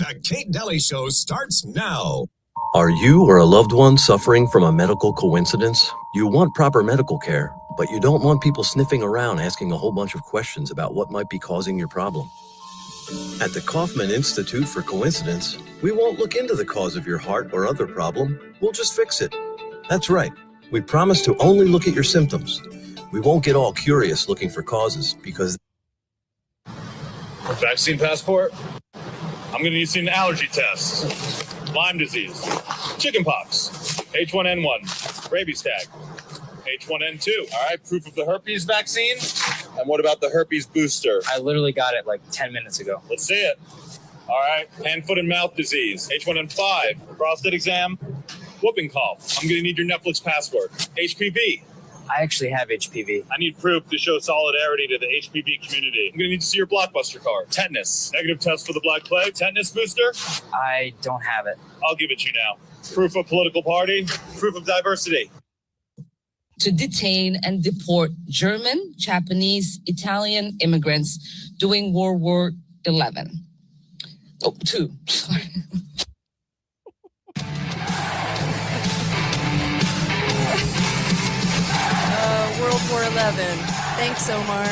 The Kate Daly Show starts now. Are you or a loved one suffering from a medical coincidence? You want proper medical care, but you don't want people sniffing around asking a whole bunch of questions about what might be causing your problem. At the Kaufman Institute for Coincidence, we won't look into the cause of your heart or other problem. We'll just fix it. That's right. We promise to only look at your symptoms. We won't get all curious looking for causes because... Vaccine passport? I'm going to need an allergy test. Lyme disease, chickenpox, H1N1, rabies tag, H1N2. All right, proof of the herpes vaccine. And what about the herpes booster? I literally got it like 10 minutes ago. Let's see it. All right, hand, foot, and mouth disease, H1N5, prostate exam, whooping cough. I'm going to need your Netflix password. HPV. I actually have HPV. I need proof to show solidarity to the HPV community. I'm going to need to see your Blockbuster card. Tetanus. Negative test for the Black Plague. Tetanus booster. I don't have it. I'll give it to you now. Proof of political party. Proof of diversity. To detain and deport German, Japanese, Italian immigrants during World War XI. Oh, II. Sorry. World War XI. Thanks, Omar.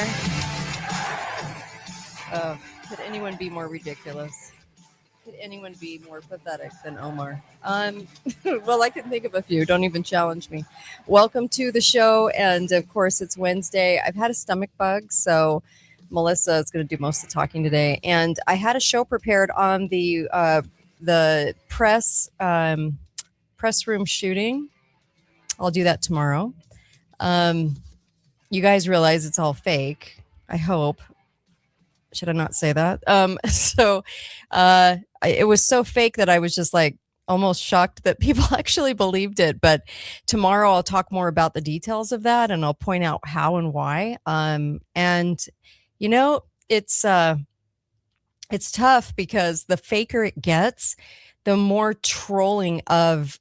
Could anyone be more ridiculous? Could anyone be more pathetic than Omar? Well, I can think of a few. Don't even challenge me. Welcome to the show. And of course, it's Wednesday. I've had a stomach bug, so Melissa is going to do most of the talking today. And I had a show prepared on the press room shooting. I'll do that tomorrow. You guys realize it's all fake. I hope. Should I not say that? It was so fake that I was just like almost shocked that people actually believed it. But tomorrow I'll talk more about the details of that and I'll point out how and why. And you know, it's tough because the faker it gets, the more trolling of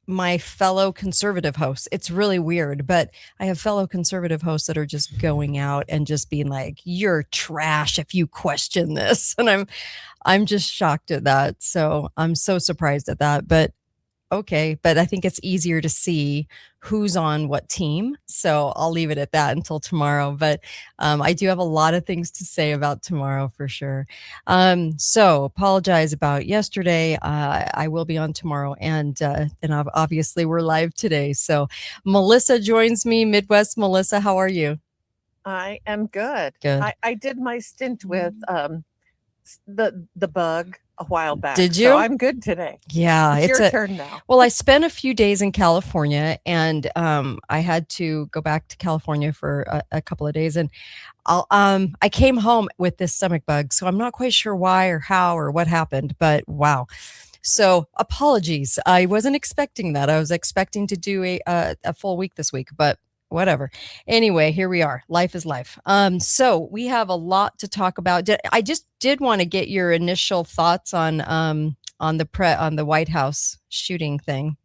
my fellow conservative hosts. It's really weird, but I have fellow conservative hosts that are just going out and just being like, you're trash if you question this. And I'm just shocked at that. So I'm so surprised at that, but okay. But I think it's easier to see who's on what team. So I'll leave it at that until tomorrow. But I do have a lot of things to say about tomorrow for sure. So apologize about yesterday. I will be on tomorrow. And obviously we're live today. So Melissa joins me. Midwest Melissa, how are you? I am good. Good. I did my stint with the bug a while back. Did you? So I'm good today. Yeah, it's your turn now. Well, I spent a few days in California, and I had to go back to California for a couple of days, and I came home with this stomach bug, so I'm not quite sure why or how or what happened, but wow. So apologies. I wasn't expecting that. I was expecting to do a full week this week, but whatever. Anyway, here we are. Life is life. So we have a lot to talk about. I just did want to get your initial thoughts on the White House shooting thing.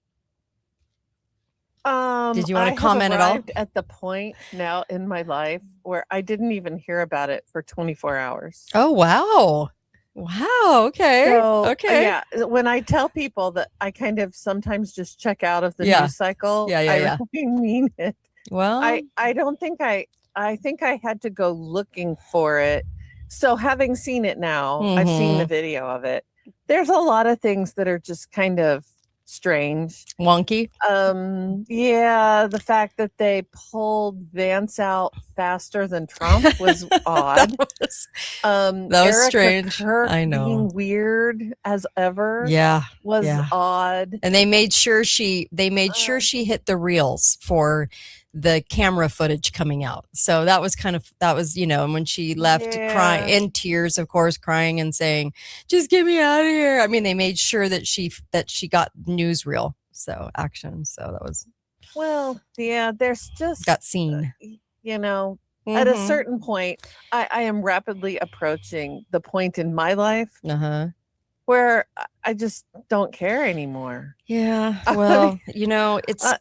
Did you want to comment at all? At the point now in my life where I didn't even hear about it for 24 hours. Oh, wow. Wow. Okay. So, okay. Yeah. When I tell people that I kind of sometimes just check out of the news cycle, I really mean it. Well, I don't think I think I had to go looking for it. So having seen it now, I've seen the video of it. There's a lot of things that are just kind of strange. Wonky. Yeah, the fact that they pulled Vance out faster than Trump was odd. that was strange. McCurk I know. Being weird as ever. Yeah. Was odd. And they made sure she hit the reels for the camera footage coming out. So that was, and when she left crying in tears, of course, crying and saying, just get me out of here. I mean, they made sure that she got newsreel. So action. So that was. Well, yeah, there's just. Got seen. At a certain point, I am rapidly approaching the point in my life where I just don't care anymore. Yeah. Well, it's,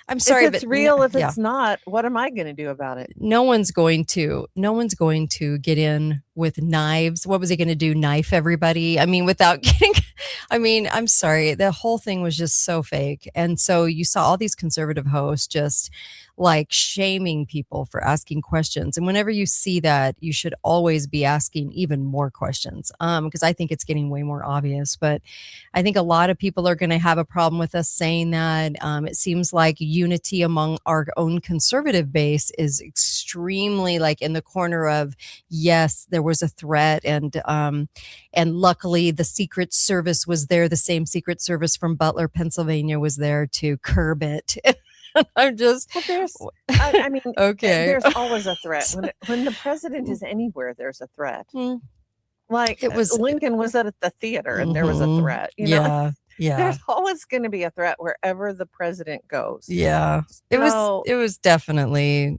I'm sorry, if it's real, if it's not, what am I going to do about it? No one's going to get in with knives. What was he going to do? Knife everybody? I mean, without getting, I mean, I'm sorry. The whole thing was just so fake. And so you saw all these conservative hosts just like shaming people for asking questions. And whenever you see that, you should always be asking even more questions, because I think it's getting way more obvious. But I think a lot of people are going to have a problem with us saying that. It seems like unity among our own conservative base is extremely like in the corner of, yes, there was a threat, and luckily the Secret Service was there. The same Secret Service from Butler, Pennsylvania was there to curb it. I'm just, Well, I mean, okay. there's always a threat. When the president is anywhere, there's a threat. Hmm. Like It was- Lincoln was at the theater and there was a Mhm. threat. You know, Yeah. Yeah. there's always going to be a threat wherever the president goes. Yeah. It So, was definitely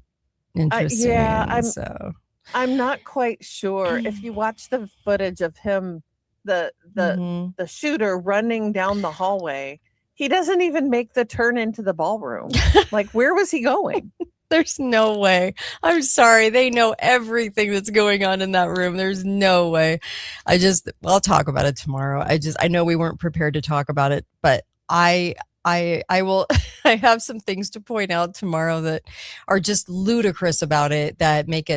interesting. I'm- so I'm not quite sure if you watch the footage of him, the mhm. the shooter running down the hallway. He doesn't even make the turn into the ballroom. Like, where was he going? There's no way. I'm sorry. They know everything that's going on in that room. There's no way. I'll talk about it tomorrow. I know we weren't prepared to talk about it, but I will, I have some things to point out tomorrow that are just ludicrous about it, that make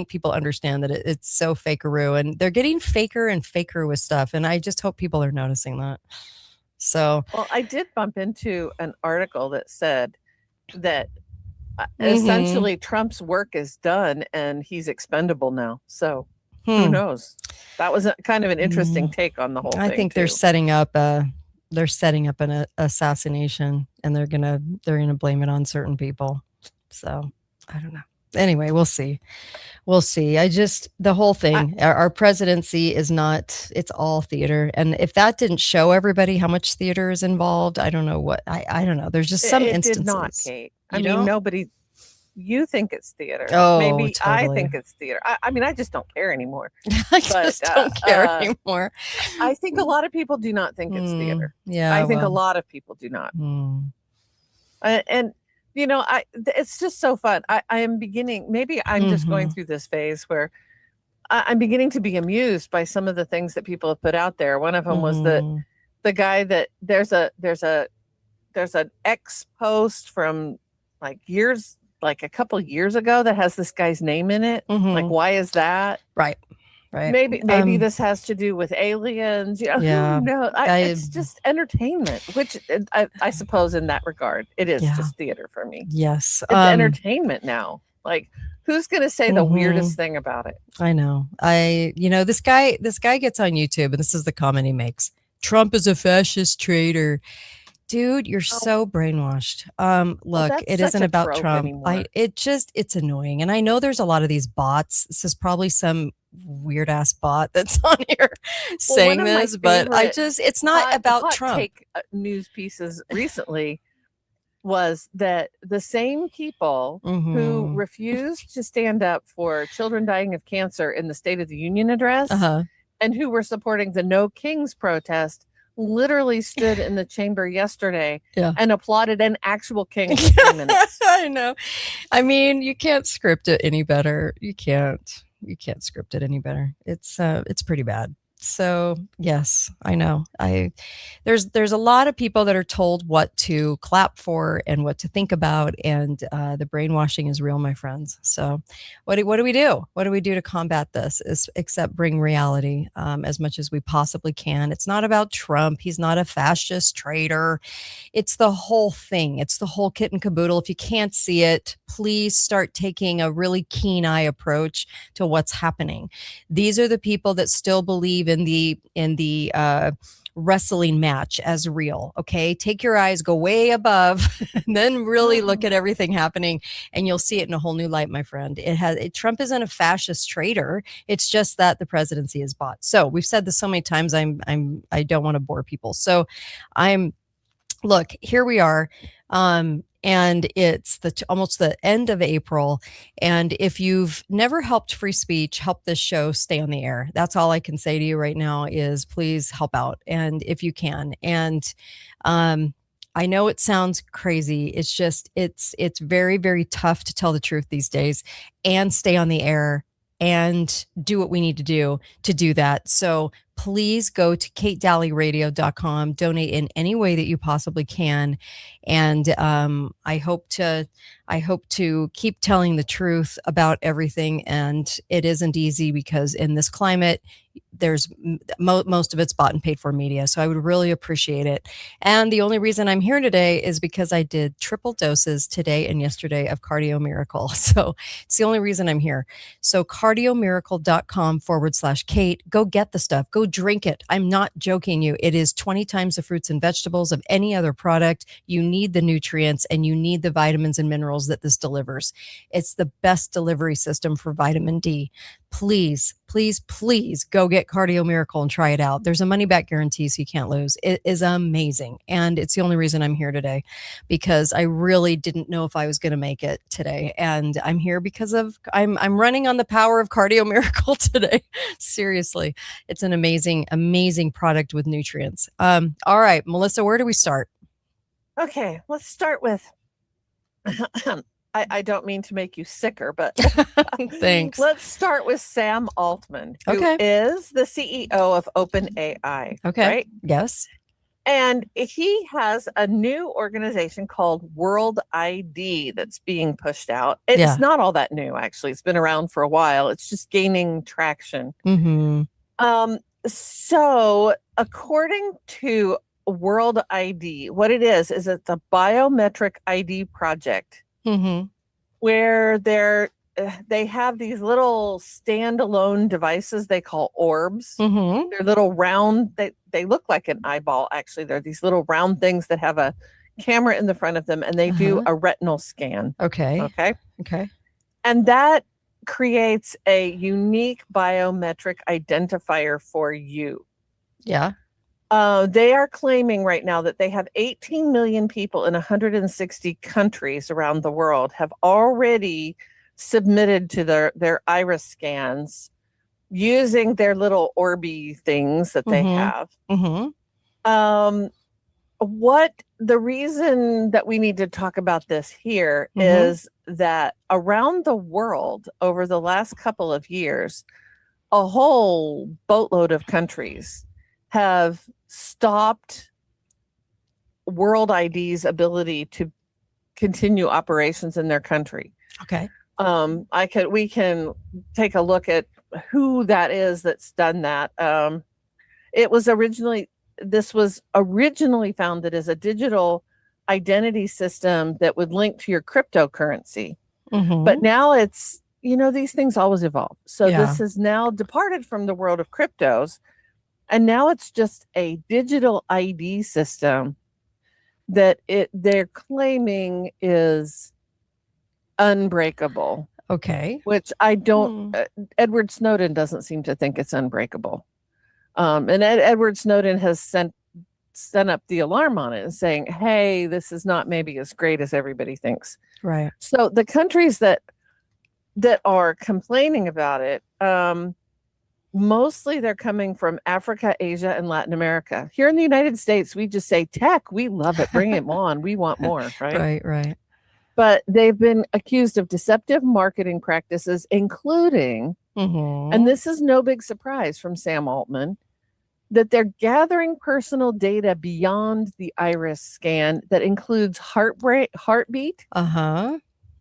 people understand that it's so fakeroo, and they're getting faker and faker with stuff. And I just hope people are noticing that. So, Well, I did bump into an article that said that Mhm. essentially Trump's work is done and he's expendable now. So who hmm. knows? That was kind of an interesting take on the whole I thing. think they're too. setting up an assassination, and they're gonna blame it on certain people. So I don't know. Anyway, we'll see. The whole thing, our presidency is not, it's all theater. And if that didn't show everybody how much theater is involved, I don't know what, I don't know. There's just some It instances. did not, Kate. I You mean, don't? nobody. You think it's theater. Oh, Maybe I totally. think it's theater. I mean, I just don't care anymore. I just don't care anymore. I think a lot of people do not think it's theater. Yeah. I think a well, lot of people do not. mm, And you know, it's just so fun. I am beginning. Maybe I'm just going Mhm. through this phase where I'm beginning to be amused by some of the things that people have put out there. One of them was mhm. the guy that there's an X post from like a couple years ago that has this guy's name in it. Like, Mhm. why is that? Right. Maybe this has to do with aliens. You know, Yeah. who knows? It's just entertainment, which I suppose in that regard, it is Yeah. just theater for me. Yes. It's entertainment now. Like, who's going to say the Mhm. weirdest thing about it? I know. This guy gets on YouTube, and this is the comment he makes. Trump is a fascist traitor. Dude, you're so brainwashed. Look, that's it such isn't a about trope Trump. anymore. It's annoying. And I know there's a lot of these bots. This is probably some weird ass bot that's on here saying one of my this, but favorite it's not about hot Trump. take news pieces recently was that the same people who Mhm. refused to stand up for children dying of cancer in the State of the Union address Uh-huh. and who were supporting the No Kings protest literally stood in the chamber yesterday Yeah. and applauded an actual king for 3 minutes. I know. I mean, you can't script it any better. You can't script it any better. It's pretty bad. So yes, I know. There's a lot of people that are told what to clap for and what to think about, and the brainwashing is real, my friends. So what do we do? What do we do to combat this? Except bring reality as much as we possibly can. It's not about Trump. He's not a fascist traitor. It's the whole thing. It's the whole kit and caboodle. If you can't see it, please start taking a really keen eye approach to what's happening. These are the people that still believe in the wrestling match as real. Okay, take your eyes, go way above, and then really look at everything happening, and you'll see it in a whole new light, my friend. Trump isn't a fascist traitor. It's just that the presidency is bought. So we've said this so many times. I don't want to bore people. So look, here we are. And it's almost the end of April. And if you've never helped free speech, help this show stay on the air. That's all I can say to you right now is please help out. And if you can. And I know it sounds crazy. It's just, it's very, very tough to tell the truth these days and stay on the air and do what we need to do that. So please go to katedalleyradio.com, donate in any way that you possibly can. And I hope to keep telling the truth about everything. And it isn't easy because in this climate, there's most of it's bought and paid for media. So I would really appreciate it. And the only reason I'm here today is because I did triple doses today and yesterday of Cardio Miracle. So it's the only reason I'm here. So cardiomiracle.com/Kate. Go get the stuff. Go drink it. I'm not joking you. It is 20 times the fruits and vegetables of any other product. You need the nutrients and you need the vitamins and minerals that this delivers. It's the best delivery system for vitamin D. Please, please, please go get Cardio Miracle and try it out. There's a money back guarantee, so you can't lose. It is amazing. And it's the only reason I'm here today, because I really didn't know if I was going to make it today. And I'm here because I'm running on the power of Cardio Miracle today. Seriously. It's an amazing, amazing product with nutrients. All right, Melissa, where do we start? Okay, let's start with I don't mean to make you sicker, but Thanks. Let's start with Sam Altman, who is the CEO of OpenAI. Okay. Right? Yes. And he has a new organization called World ID that's being pushed out. It's not all that new, actually. It's been around for a while. It's just gaining traction. Mm-hmm. So according to World ID, what it is it's a biometric ID project. Mm-hmm. Where they have these little standalone devices they call orbs. Mm-hmm. They're little round, they look like an eyeball, actually. They're these little round things that have a camera in the front of them, and they do a retinal scan. Okay. And that creates a unique biometric identifier for you. Yeah. They are claiming right now that they have 18 million people in 160 countries around the world have already submitted to their iris scans using their little Orbi things that they have. Mm-hmm. What the reason that we need to talk about this here is that around the world over the last couple of years, a whole boatload of countries have stopped World ID's ability to continue operations in their country. Okay. We can take a look at who that is that's done that. This was originally founded as a digital identity system that would link to your cryptocurrency. But now it's, these things always evolve. So this has now departed from the world of cryptos. And now it's just a digital ID system that they're claiming is unbreakable. Okay. Which I don't, Edward Snowden doesn't seem to think it's unbreakable. And Edward Snowden has sent up the alarm on it and saying, hey, this is not maybe as great as everybody thinks. Right. So the countries that are complaining about it, mostly they're coming from Africa, Asia, and Latin America. Here in the United States, we just say tech, we love it, bring it on, we want more, right? Right. But they've been accused of deceptive marketing practices, including, and this is no big surprise from Sam Altman, that they're gathering personal data beyond the iris scan that includes heartbeat,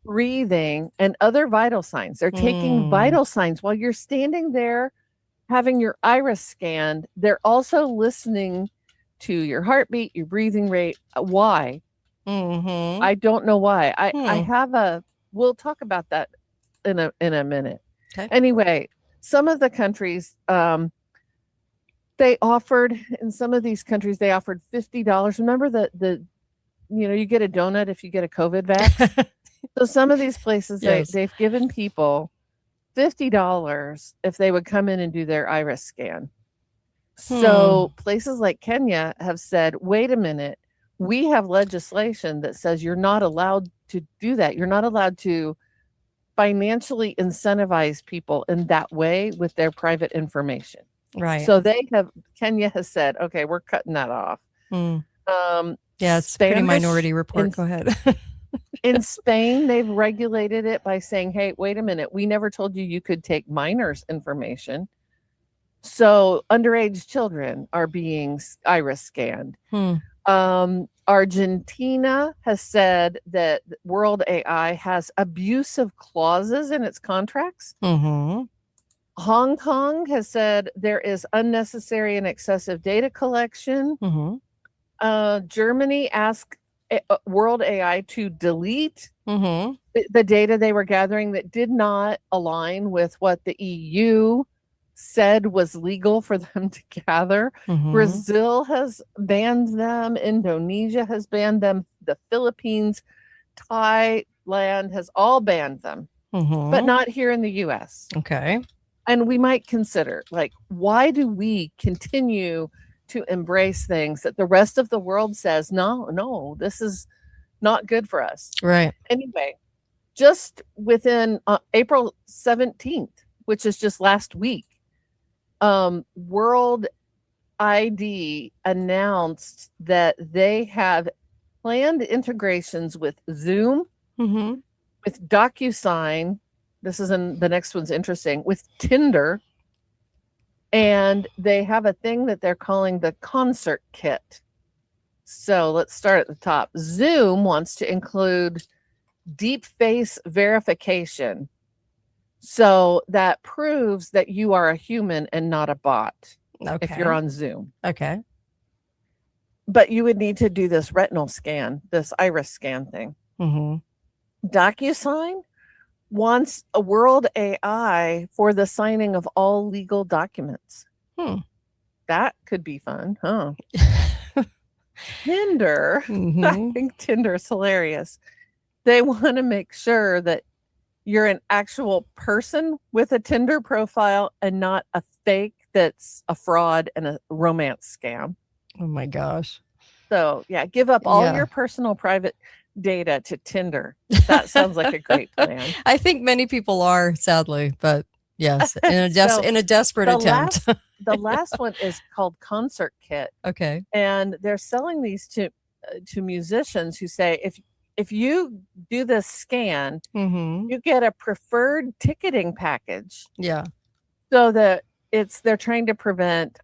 breathing, and other vital signs. They're taking vital signs while you're standing there having your iris scanned. They're also listening to your heartbeat, your breathing rate. Why? I don't know why. We'll talk about that in a minute. Okay. Anyway, some of the countries, in some of these countries, they offered $50. Remember you get a donut if you get a COVID vax. So some of these places, they've given people $50 if they would come in and do their iris scan. So places like Kenya have said, wait a minute, we have legislation that says you're not allowed to do that. You're not allowed to financially incentivize people in that way with their private information. Right. So Kenya has said, okay, we're cutting that off. Yeah, it's pretty Minority Report. Go ahead. In Spain, they've regulated it by saying, hey, wait a minute, we never told you could take minors' information. So underage children are being iris scanned. Argentina has said that World AI has abusive clauses in its contracts. Mm-hmm. Hong Kong has said there is unnecessary and excessive data collection. Mm-hmm. Germany asked World AI to delete Mm-hmm. the data they were gathering that did not align with what the EU said was legal for them to gather. Mm-hmm. Brazil has banned them. Indonesia has banned them. The Philippines, Thailand has all banned them, Mm-hmm. but not here in the US. Okay. And we might consider, like, why do we continue to embrace things that the rest of the world says, no, this is not good for us? Right. Anyway, just within April 17th, which is just last week, World ID announced that they have planned integrations with Zoom, Mm-hmm. with DocuSign. The next one's interesting, with Tinder. And they have a thing that they're calling the Concert Kit. So let's start at the top. Zoom wants to include deep face verification. So that proves that you are a human and not a bot Okay. if you're on Zoom. Okay. But you would need to do this retinal scan, this iris scan thing. Mm-hmm. DocuSign wants a World AI for the signing of all legal documents. That could be fun, huh? Tinder, Mm-hmm. I think Tinder is hilarious. They want to make sure that you're an actual person with a Tinder profile and not a fake that's a fraud and a romance scam. Oh my gosh. So yeah, give up all Yeah. your personal private data to Tinder. That sounds like a great plan. I think many people are, sadly, but yes, in a So, in a desperate the attempt. The last one is called Concert Kit, Okay. and they're selling these to musicians who say if you do this scan, Mm-hmm. you get a preferred ticketing package, Yeah. so that they're trying to prevent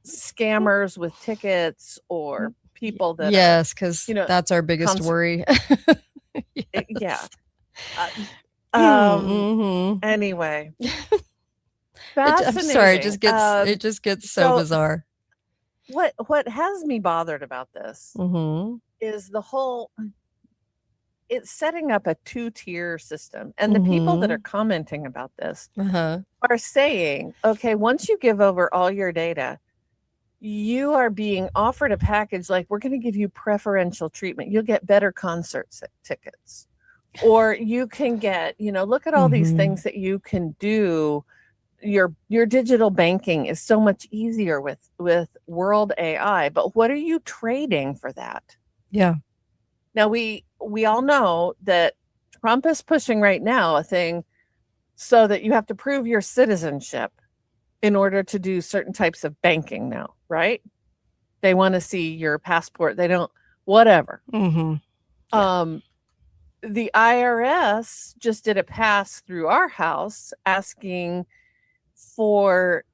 scammers with tickets or people that Yes, because you know, that's our biggest concert- worry. yeah. Mhm. Anyway, I'm sorry, it fascinating. just gets so so- bizarre. What has me bothered about this Mm-hmm. is the whole, it's setting up a 2-tier system, and the people that are commenting about this Uh-huh. are saying, okay, once you give over all your data, you are being offered a package like, we're going to give you preferential treatment. You'll get better concert tickets, or you can get, look at all these Mhm. things that you can do. Your digital banking is so much easier with World AI, but what are you trading for that? Yeah. Now we all know that Trump is pushing right now a thing so that you have to prove your citizenship in order to do certain types of banking now, right? They want to see your passport. They don't, whatever. Mm-hmm. The IRS just did a pass through our house asking for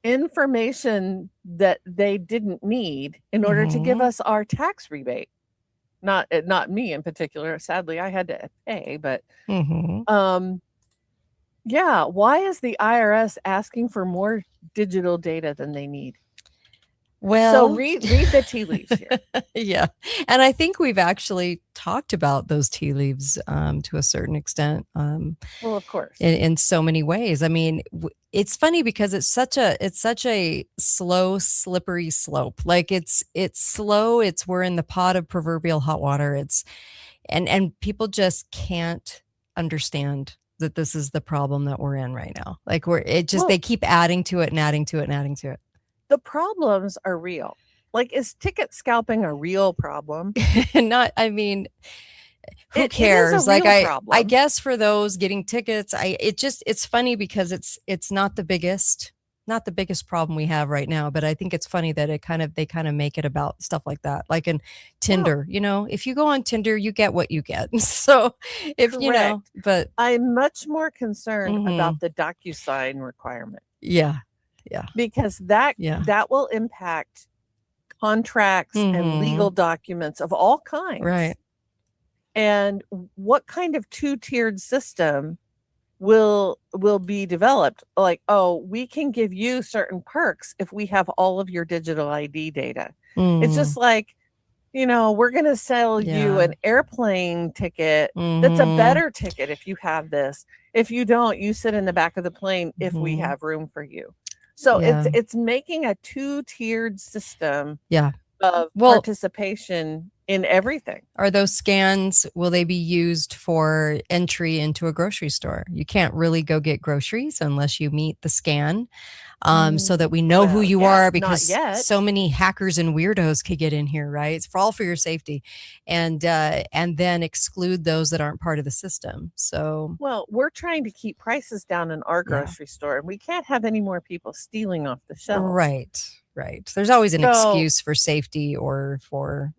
information that they didn't need in order to give Mhm. us our tax rebate. Not me in particular. Sadly, I had to pay, but Mm-hmm. yeah, why is the IRS asking for more digital data than they need? Well, So read the tea leaves here. yeah. And I think we've actually talked about those tea leaves to a certain extent. Well, of course. In so many ways. I mean, it's funny because it's such a slow, slippery slope. Like it's slow. We're in the pot of proverbial hot water. And people just can't understand that this is the problem that we're in right now. Like they keep adding to it and adding to it and adding to it. The problems are real. Like, is ticket scalping a real problem? Not, I mean, who It is a cares? Like real I problem. guess for those getting tickets, it's funny because it's not the biggest not the biggest problem we have right now, but I think it's funny that they kind of make it about stuff like that. Like in Tinder, if you go on Tinder, you get what you get. So if Correct. but I'm much more concerned Mhm. about the DocuSign requirement yeah, because that yeah. that will impact contracts and legal documents of all kinds. Right. And what kind of two-tiered system will be developed? Like, oh, we can give you certain perks if we have all of your digital ID data. It's just like, we're going to sell you Yeah. an airplane ticket that's a better ticket if you have this. If you don't, you sit in the back of the plane if we have room for you. So Yeah. it's making a two-tiered system Yeah. of Well- participation in everything. Are those scans, will they be used for entry into a grocery store? You can't really go get groceries unless you meet the scan, so that we know who Well, you yeah, are, not because yet. so many hackers and weirdos could get in here, right? It's all for your safety, and then exclude those that aren't part of the system. So Well, we're trying to keep prices down in our Yeah. grocery store, and we can't have any more people stealing off the shelves. Right. There's always an So- excuse for safety or for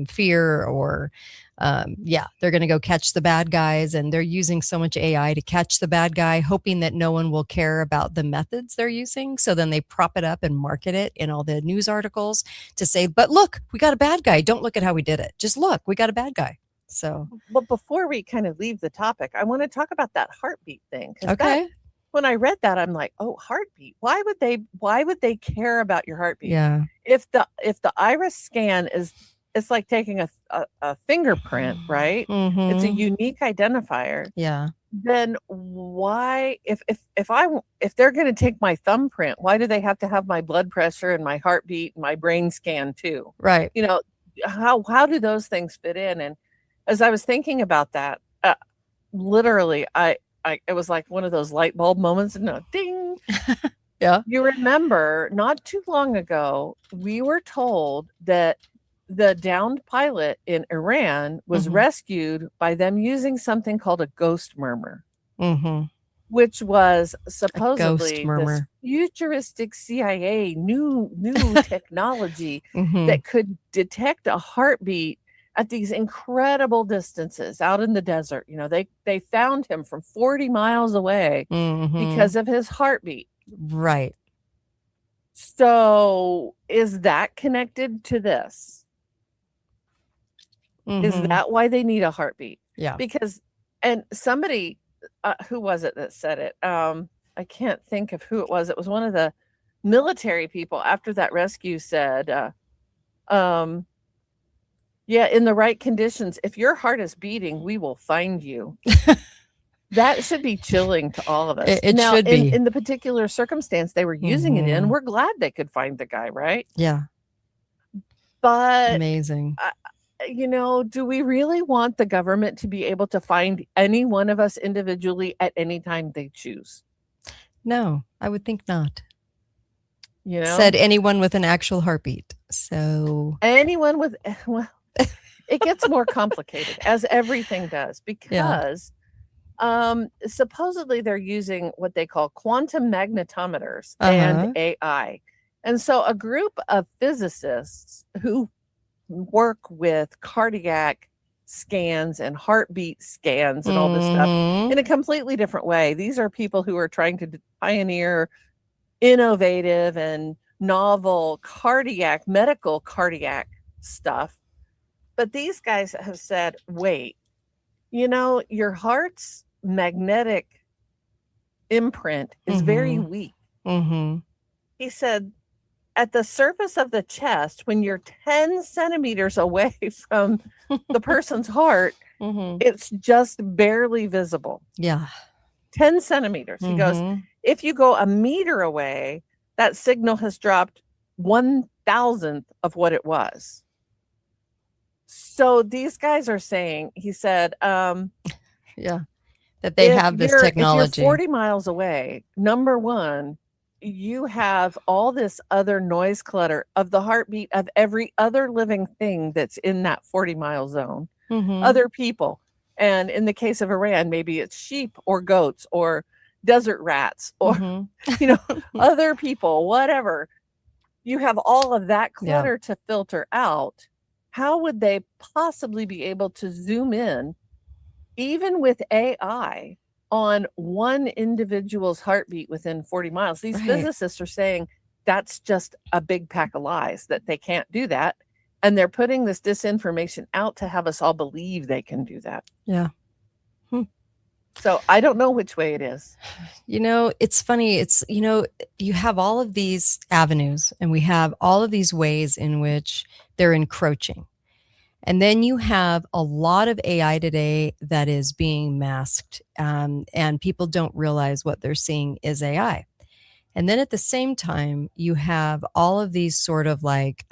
fear or, they're going to go catch the bad guys, and they're using so much AI to catch the bad guy, hoping that no one will care about the methods they're using. So then they prop it up and market it in all the news articles to say, but look, we got a bad guy. Don't look at how we did it. Just look, we got a bad guy. So, But before we kind of leave the topic, I want to talk about that heartbeat thing. 'Cause okay. when I read that, I'm like, oh, heartbeat. Why would they care about your heartbeat? Yeah. If the iris scan it's like taking a fingerprint, right? It's a Mhm. unique identifier. Yeah. Then why, if they're going to take my thumbprint, why do they have to have my blood pressure and my heartbeat and my brain scan too? Right. How do those things fit in? And as I was thinking about that, literally, it was like one of those light bulb moments. No, ding. Yeah. You remember not too long ago, we were told that the downed pilot in Iran was Mhm. rescued by them using something called a ghost murmur, Mm-hmm. which was supposedly this murmur. futuristic CIA new technology Mm-hmm. that could detect a heartbeat at these incredible distances out in the desert. They found him from 40 miles away Mm-hmm. because of his heartbeat. Right. So is that connected to this? Is Mhm. that why they need a heartbeat? Yeah. Because, and somebody, who was it that said it? I can't think of who it was. It was one of the military people after that rescue said, yeah, in the right conditions, if your heart is beating, we will find you. That should be chilling to all of us. It now, should be. in the particular circumstance they were using it in, Mhm. we're glad they could find the guy, right? Yeah. But Amazing. do we really want the government to be able to find any one of us individually at any time they choose? No, I would think not. You know, Said anyone with an actual heartbeat. So anyone with, well, it gets more complicated as everything does because supposedly they're using what they call quantum magnetometers and AI. And so a group of physicists who work with cardiac scans and heartbeat scans and all this stuff Mhm. in a completely different way. These are people who are trying to pioneer innovative and novel medical cardiac stuff. But these guys have said, wait, your heart's magnetic imprint is very Mhm. weak. Mhm. He said, at the surface of the chest, when you're 10 centimeters away from the person's heart, Mhm. it's just barely visible. Yeah. 10 centimeters. He goes, Mhm. if you go a meter away, that signal has dropped 1,000th of what it was. So these guys are saying, he said, Yeah. That they have this If technology. you're 40 miles away, number one, you have all this other noise clutter of the heartbeat of every other living thing that's in that 40-mile zone, Mhm. other people. And in the case of Iran, maybe it's sheep or goats or desert rats or, Mhm. other people, whatever. You have all of that Yeah. clutter to filter out. How would they possibly be able to zoom in, even with AI, on one individual's heartbeat within 40 miles? These Right. physicists are saying that's just a big pack of lies, that they can't do that. And they're putting this disinformation out to have us all believe they can do that. Yeah. So I don't know which way it is. It's funny. You have all of these avenues and we have all of these ways in which they're encroaching. And then you have a lot of AI today that is being masked, and people don't realize what they're seeing is AI. And then at the same time, you have all of these sort of like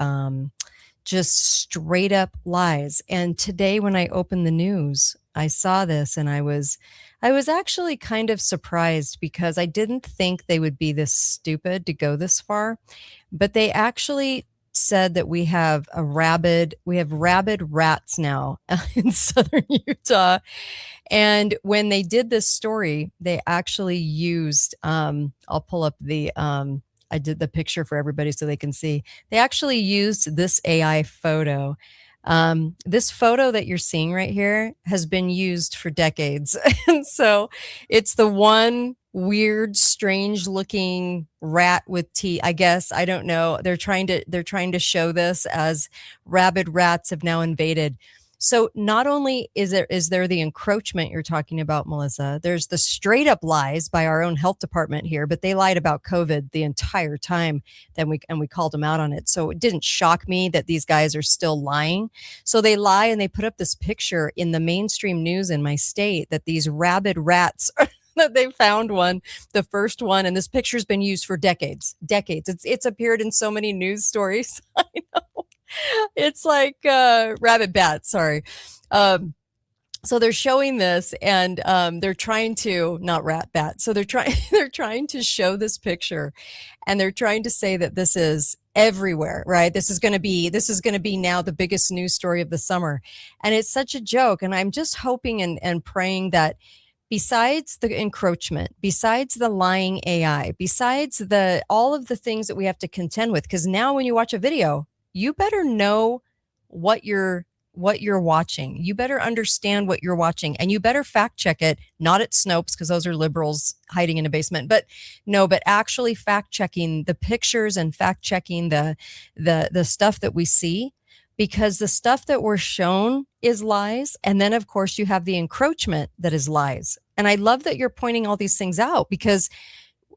just straight up lies. And today, when I opened the news, I saw this and I was actually kind of surprised because I didn't think they would be this stupid to go this far. But they actually said that we have rabid rats now in southern Utah. And when they did this story, they actually used I'll pull up the I did the picture for everybody so they can see. They actually used this AI photo. This photo that you're seeing right here has been used for decades. And so it's the one weird, strange looking rat with teeth. I guess, I don't know. They're trying to show this as rabid rats have now invaded. So not only is there the encroachment you're talking about, Melissa, there's the straight up lies by our own health department here, but they lied about COVID the entire time. Then we called them out on it. So it didn't shock me that these guys are still lying. So they lie and they put up this picture in the mainstream news in my state that these rabid rats that they found the first one, and this picture's been used for decades. It's appeared in so many news stories. I know. It's like rabbit bat, sorry. So they're showing this and they're trying to, not rat bat. So they're trying to show this picture and they're trying to say that this is everywhere, right? This is going to be now the biggest news story of the summer. And it's such a joke. And I'm just hoping and praying that besides the encroachment, besides the lying AI, besides all of the things that we have to contend with, because now when you watch a video, you better know what you're watching. You better understand what you're watching, and you better fact check it, not at Snopes, because those are liberals hiding in a basement, but actually fact checking the pictures and fact checking the stuff that we see, because the stuff that we're shown is lies. And then of course you have the encroachment that is lies. And I love that you're pointing all these things out, because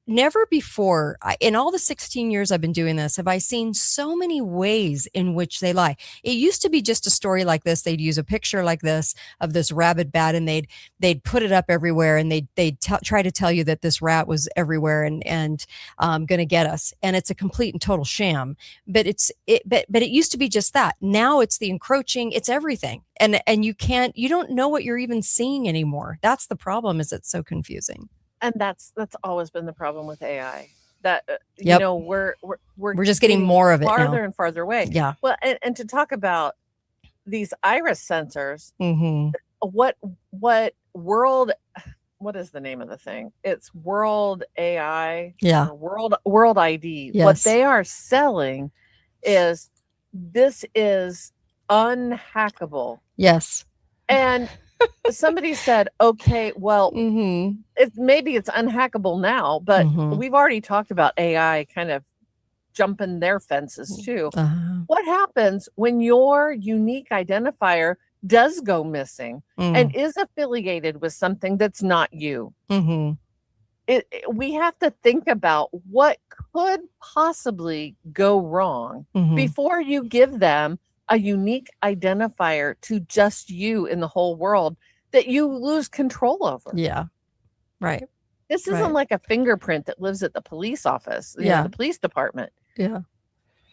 never before in all the 16 years I've been doing this have I seen so many ways in which they lie. It used to be just a story like this. They'd use a picture like this of this rabid bat and they'd put it up everywhere, and they'd try to tell you that this rat was everywhere and going to get us. And it's a complete and total sham. But it used to be just that. Now it's the encroaching. It's everything. And you don't know what you're even seeing anymore. That's the problem, is it's so confusing. And that's always been the problem with AI. That we're just getting more of it farther now. And farther away. Yeah. Well, and to talk about these iris sensors, what is the name of the thing? It's World AI. Yeah. World ID. Yes. What they are selling is unhackable. Yes. And somebody said, okay, well, maybe it's unhackable now, but we've already talked about AI kind of jumping their fences too. What happens when your unique identifier does go missing and is affiliated with something that's not you? We have to think about what could possibly go wrong before you give them a unique identifier to just you in the whole world that you lose control over. Yeah. Right. This isn't like a fingerprint that lives at the police office, the police department. Yeah.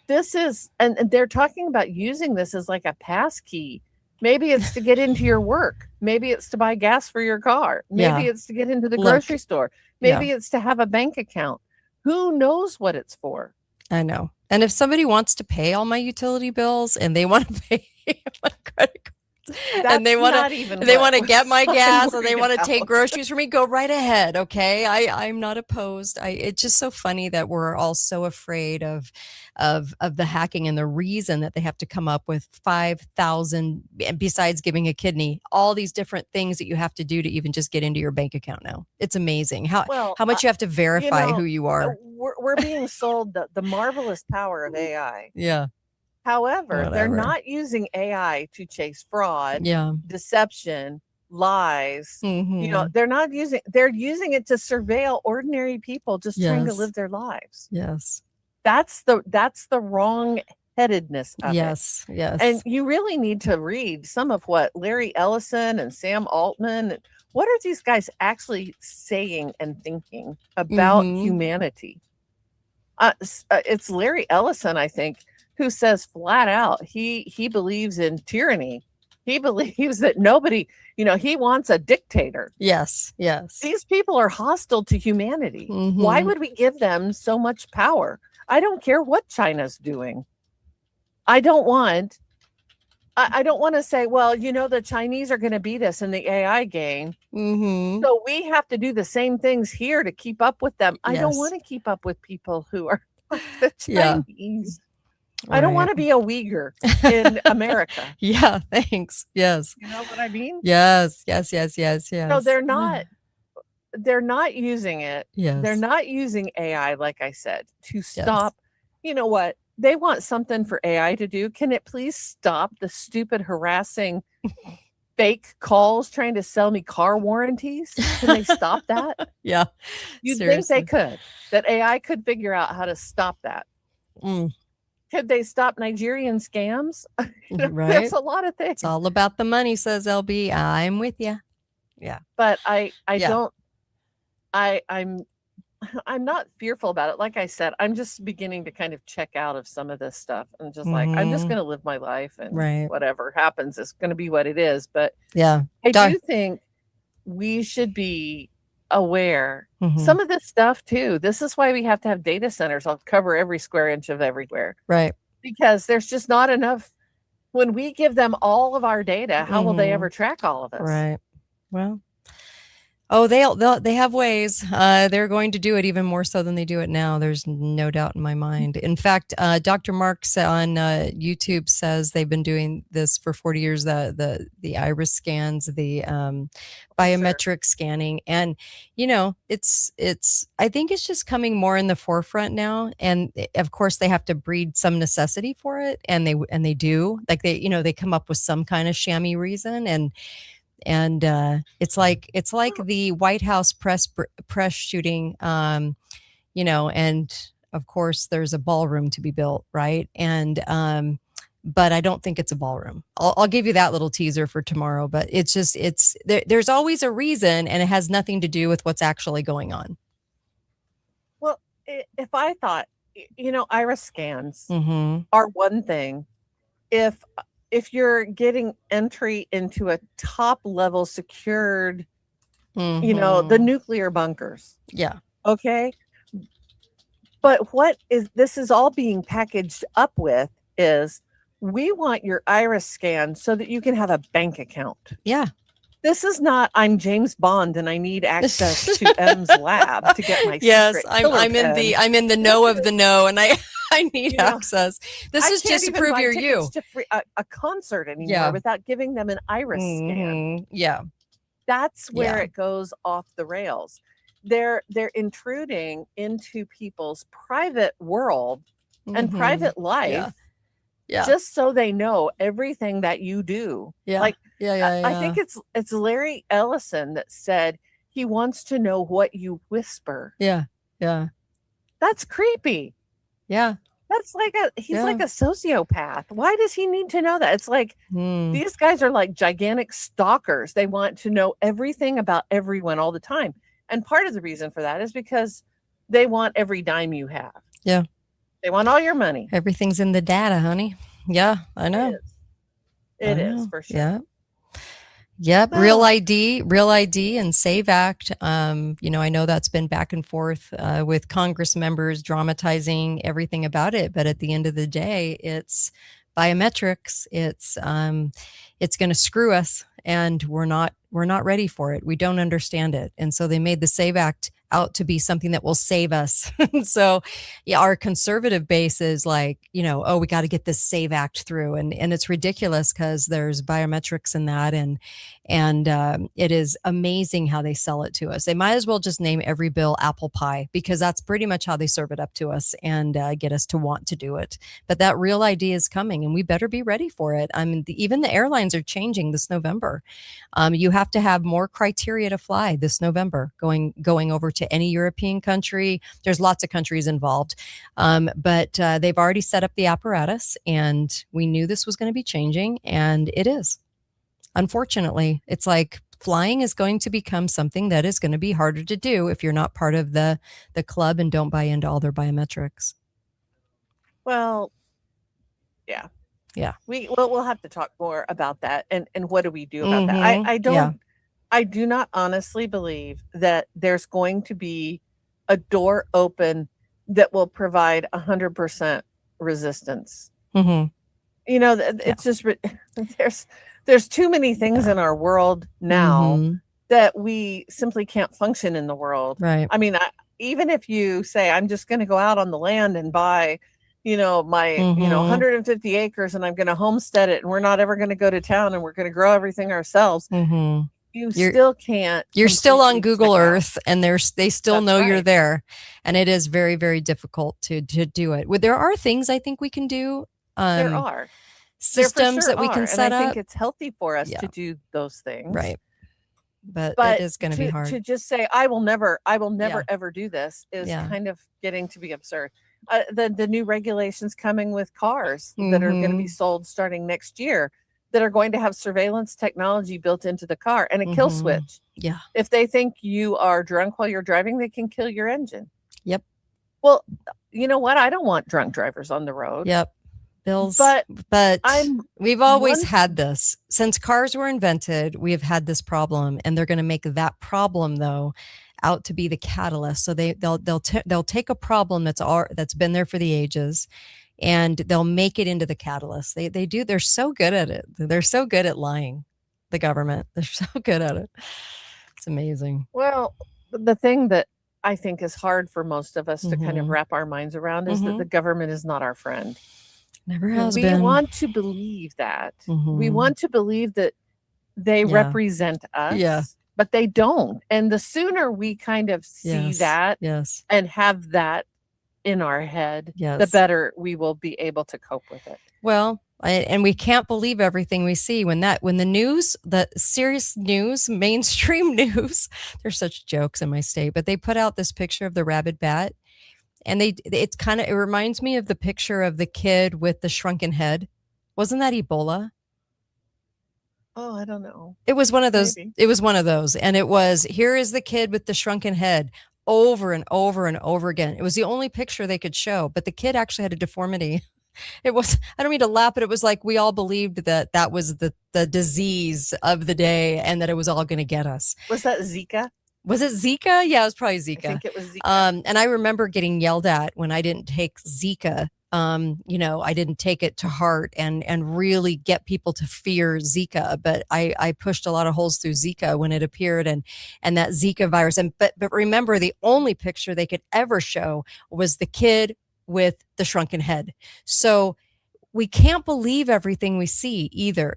This is, and they're talking about using this as like a pass key. Maybe it's to get into your work. Maybe it's to buy gas for your car. Maybe it's to get into the grocery store. Maybe it's to have a bank account. Who knows what it's for? I know. And if somebody wants to pay all my utility bills and they want to pay my credit and they That's want not to even they what want to get my I'm gas or they worried want to take about. groceries from me. Go right ahead. Okay. I'm not opposed. It's just so funny that we're all so afraid of the hacking and the reason that they have to come up with 5,000 besides giving a kidney, all these different things that you have to do to even just get into your bank account now. It's amazing Well, how much you have to verify who know, you are. we're being sold the marvelous power of AI. Yeah. However, they're Whatever. not using AI to chase fraud, Yeah. deception, lies. Mhm. They're using it to surveil ordinary people just trying to Yes. live their lives. Yes. That's the wrong headedness of it. Yes. Yes. And you really need to read some of what Larry Ellison and Sam Altman, what are these guys actually saying and thinking about Mhm. humanity? It's Larry Ellison, I think, who says flat out he believes in tyranny. He believes that nobody, he wants a dictator. Yes. Yes. These people are hostile to humanity. Why Mhm. would we give them so much power? I don't care what China's doing. I don't want to say, well, the Chinese are going to beat us in the AI game. Mhm. So we have to do the same things here to keep up with them. I don't Yes. want to keep up with people who are like the Yeah. Chinese. I don't want Right. to be a Uyghur in America. Yeah. Thanks. Yes. You know what I mean? Yes. Yes. Yes. Yes. Yes. So they're not using it. Yes. They're not using AI, like I said, to stop. You know what? They want something for AI to do. Can it please stop the stupid harassing fake calls trying to sell me car warranties? Can they stop that? Yeah. You'd Seriously. think they could, that AI could figure out how to stop that. Mm. Could they stop Nigerian scams? Right. There's a lot of things. It's all about the money, says LB. I'm with you. Yeah. But I Yeah. don't, I'm not fearful about it. Like I said, I'm just beginning to kind of check out of some of this stuff and just like, I'm just Mhm. going to live my life and Right. whatever happens is going to be what it is. But Yeah. I Doc- do think we should be aware. Mhm. Some of this stuff too. This is why we have to have data centers. I'll cover every square inch of everywhere Right. because there's just not enough. When we give them all of our data, how will they Mhm. ever track all of us? Right. Well, oh, they have ways. They're going to do it even more so than they do it now. There's no doubt in my mind. In fact, Dr. Marks on YouTube says they've been doing this for 40 years. The iris scans, the biometric scanning, and it's. I think it's just coming more in the forefront now. And of course, they have to breed some necessity for it, and they do. Like they come up with some kind of shammy reason and it's like the White House press shooting, and of course there's a ballroom to be built, right? And but I don't think it's a ballroom. I'll give you that little teaser for tomorrow. But it's just there's always a reason, and it has nothing to do with what's actually going on. Well, if I thought, iris scans Mm-hmm. are one thing. If you're getting entry into a top level secured, Mm-hmm. the nuclear bunkers, Yeah. okay? But this is all being packaged up with is we want your iris scan so that you can have a bank account. Yeah. This is not I'm James Bond and I need access to M's lab to get my Yes, secret I'm killer I'm in the pen. know of the know, and I need You know, access. This I is can't just to even prove buy you're you. tickets to a concert anymore Yeah. without giving them an iris scan. Mhm. Yeah. That's where Yeah. it goes off the rails. They're intruding into people's private world and Mhm. private life Yeah. just so they know everything that you do. Yeah. Like Yeah. I think it's Larry Ellison that said he wants to know what you whisper. Yeah. Yeah. That's creepy. Yeah. That's like he's Yeah. like a sociopath. Why does he need to know that? It's like Hmm. these guys are like gigantic stalkers. They want to know everything about everyone all the time. And part of the reason for that is because they want every dime you have. Yeah. They want all your money. Everything's in the data, honey. Yeah, I know. It I is know. for sure. Yeah. Yep. Real ID and SAVE Act. I know that's been back and forth with Congress members dramatizing everything about it. But at the end of the day, it's biometrics. It's going to screw us, and we're not ready for it. We don't understand it. And so they made the SAVE Act out to be something that will save us. So yeah, our conservative base is like, oh, we got to get this SAVE Act through. And it's ridiculous because there's biometrics in that. And it is amazing how they sell it to us. They might as well just name every bill apple pie, because that's pretty much how they serve it up to us and get us to want to do it. But that Real ID is coming, and we better be ready for it. I mean, even the airlines are changing this November. You have to have more criteria to fly this November, going over to any European country. There's lots of countries involved, but they've already set up the apparatus, and we knew this was going to be changing, and it is. Unfortunately, it's like flying is going to become something that is going to be harder to do if you're not part of the club and don't buy into all their biometrics. Well, yeah. We'll have to talk more about that, and what do we do about that? I do not honestly believe that there's going to be a door open that will provide 100% resistance. It's just there's too many things in our world now that we simply can't function in the world. Right. I mean, even if you say, I'm just going to go out on the land and buy, my 150 acres, and I'm going to homestead it, and we're not ever going to go to town, and we're going to grow everything ourselves. You're still can't. You're still on Google Earth, and they still know you're right. there, and it is very, very difficult to do it. There are things I think we can do. There are systems that we can set up. I think it's healthy for us to do those things, right? But it is going to be hard to just say I will never ever do this is kind of getting to be absurd. The new regulations coming with cars that are going to be sold starting next year, that are going to have surveillance technology built into the car and a kill switch. Yeah. If they think you are drunk while you're driving, they can kill your engine. Yep. Well, you know what? I don't want drunk drivers on the road. Yep. Bills. But we've always had this. Since cars were invented, we have had this problem, and they're going to make that problem though out to be the catalyst. So they'll take a problem that's been there for the ages, and they'll make it into the catalyst. They're so good at it. They're so good at lying. The government, they're so good at it. It's amazing. Well, the thing that I think is hard for most of us to kind of wrap our minds around is that the government is not our friend. Never has been. We want to believe that. We want to believe that they represent us, but they don't. And the sooner we kind of see that and have that in our head, the better we will be able to cope with it. Well, and we can't believe everything we see when the news, the serious news, mainstream news, there's such jokes in my state, but they put out this picture of the rabid bat, and it reminds me of the picture of the kid with the shrunken head. Wasn't that Ebola? Oh, I don't know. It was one of those. Maybe. It was one of those. And it was, here is the kid with the shrunken head, over and over and over again. It was the only picture they could show, but the kid actually had a deformity. It was, I don't mean to laugh, but it was like we all believed that was the disease of the day, and that it was all going to get us. Was that Zika? Was it Zika? Yeah, it was probably Zika. I think it was Zika. And I remember getting yelled at when I didn't take Zika. I didn't take it to heart and really get people to fear Zika, but I pushed a lot of holes through Zika when it appeared, and that Zika virus. But remember, the only picture they could ever show was the kid with the shrunken head. So we can't believe everything we see either.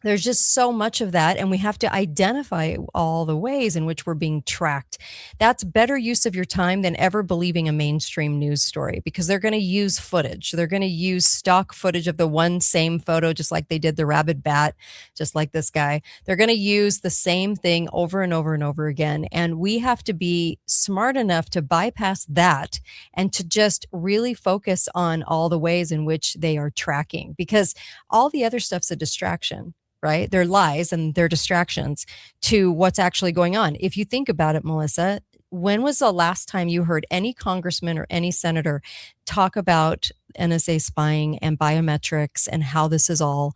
There's just so much of that, and we have to identify all the ways in which we're being tracked. That's better use of your time than ever believing a mainstream news story, because they're going to use footage. They're going to use stock footage of the one same photo, just like they did the rabid bat, just like this guy. They're going to use the same thing over and over and over again. And we have to be smart enough to bypass that and to just really focus on all the ways in which they are tracking, because all the other stuff's a distraction. Right? They're lies and they're distractions to what's actually going on. If you think about it, Melissa, when was the last time you heard any congressman or any senator talk about NSA spying and biometrics and how this is all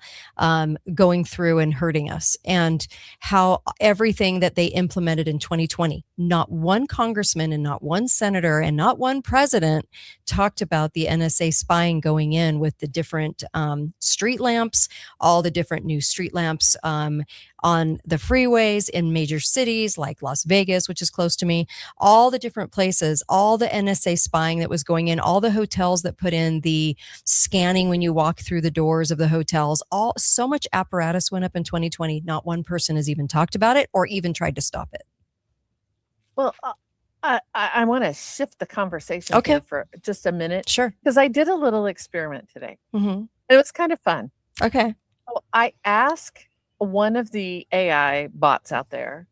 going through and hurting us, and how everything that they implemented in 2020, not one congressman and not one senator and not one president talked about the NSA spying going in with the different street lamps, all the different new street lamps on the freeways in major cities like Las Vegas, which is close to me, all the different places, all the NSA spying that was going in, all the hotels that put in the scanning when you walk through the doors of the hotels, so much apparatus went up in 2020. Not one person has even talked about it or even tried to stop it. Well, I want to shift the conversation Okay. here for just a minute. Sure. Because I did a little experiment today. Mm-hmm. It was kind of fun. Okay. So I asked one of the AI bots out there.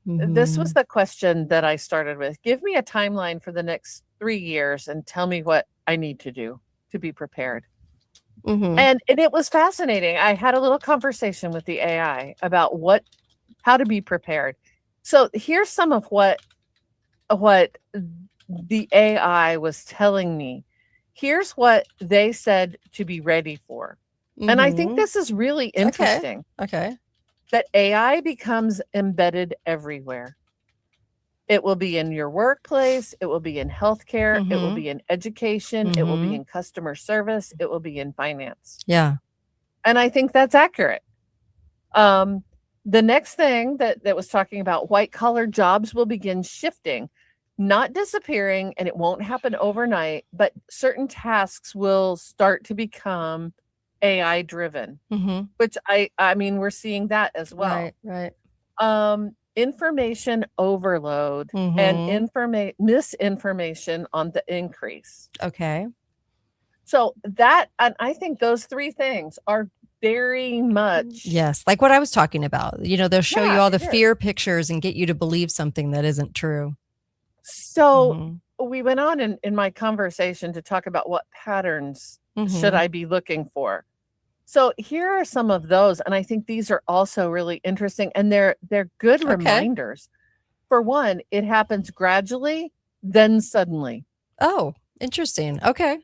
This was the question that I started with. Give me a timeline for the next 3 years and tell me what I need to do to be prepared. Mm-hmm. And it was fascinating. I had a little conversation with the AI about how to be prepared. So here's some of what the AI was telling me. Here's what they said to be ready for. And I think this is really interesting. Okay. That AI becomes embedded everywhere. It will be in your workplace. It will be in healthcare. It will be in education. It will be in customer service. It will be in finance. Yeah. And I think that's accurate. The next thing that was talking about, white collar jobs will begin shifting, not disappearing, and it won't happen overnight, but certain tasks will start to become AI driven, which I mean, we're seeing that as well. Right. Information overload and misinformation on the increase. Okay. So and I think those three things are very much. Yes. Like what I was talking about, they'll show you all the it is. fear pictures and get you to believe something that isn't true. So we went on in my conversation to talk about what patterns should I be looking for. So here are some of those, and I think these are also really interesting, and they're good reminders. For one, it happens gradually, then suddenly. Oh, interesting. Okay.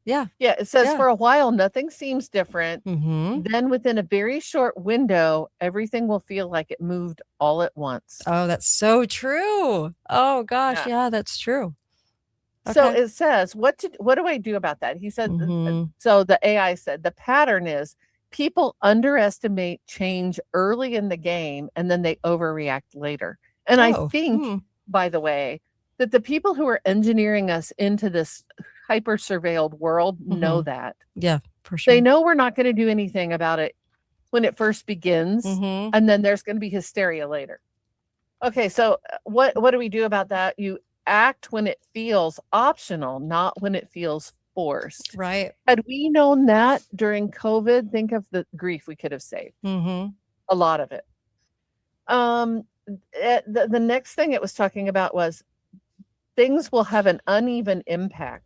Yeah. Yeah, it says for a while nothing seems different. Then within a very short window, everything will feel like it moved all at once. Oh, that's so true. Oh gosh, yeah, that's true. So Okay. it says, what do I do about that? He said, so the AI said, the pattern is people underestimate change early in the game and then they overreact later. And I think, by the way, that the people who are engineering us into this hyper surveilled world know that. Yeah, for sure. They know we're not going to do anything about it when it first begins, and then there's going to be hysteria later. Okay, so what do we do about that? You act when it feels optional, not when it feels forced. Right. Had we known that during COVID, think of the grief we could have saved. A lot of it. The next thing it was talking about was things will have an uneven impact.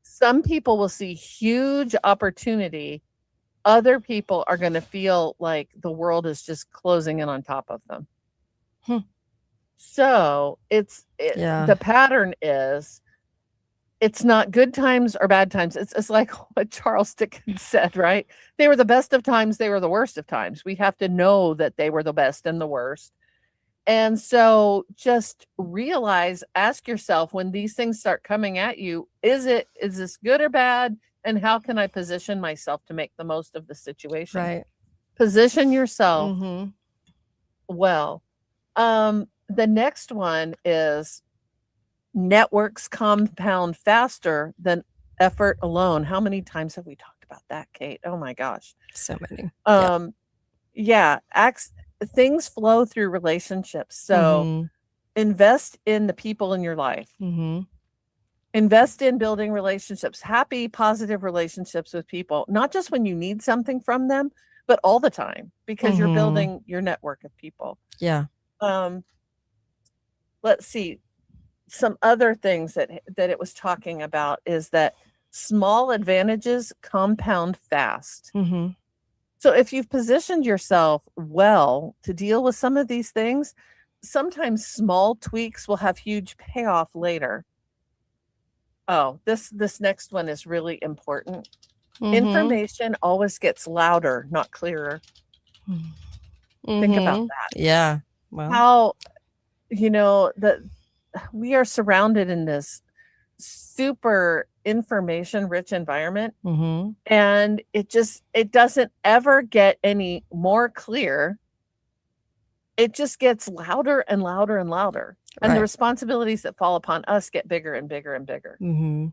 Some people will see huge opportunity. Other people are going to feel like the world is just closing in on top of them. So the pattern is it's not good times or bad times. It's like what Charles Dickens said, right? They were the best of times. They were the worst of times. We have to know that they were the best and the worst. And so just realize, ask yourself when these things start coming at you, is this good or bad? And how can I position myself to make the most of the situation? Right. Position yourself well. The next one is networks compound faster than effort alone. How many times have we talked about that, Kate? Oh my gosh. So many. Things flow through relationships. So invest in the people in your life. Invest in building relationships, happy, positive relationships with people, not just when you need something from them, but all the time, because you're building your network of people. Yeah. Let's see. Some other things that it was talking about is that small advantages compound fast. So if you've positioned yourself well to deal with some of these things, sometimes small tweaks will have huge payoff later. Oh, this next one is really important. Mhm. Information always gets louder, not clearer. Think about Mhm. that. Yeah. Well, How, that we are surrounded in this super information rich environment, mhm. and it doesn't ever get any more clear. It just gets louder and louder and louder, and the Right. responsibilities that fall upon us get bigger and bigger and bigger. Mhm.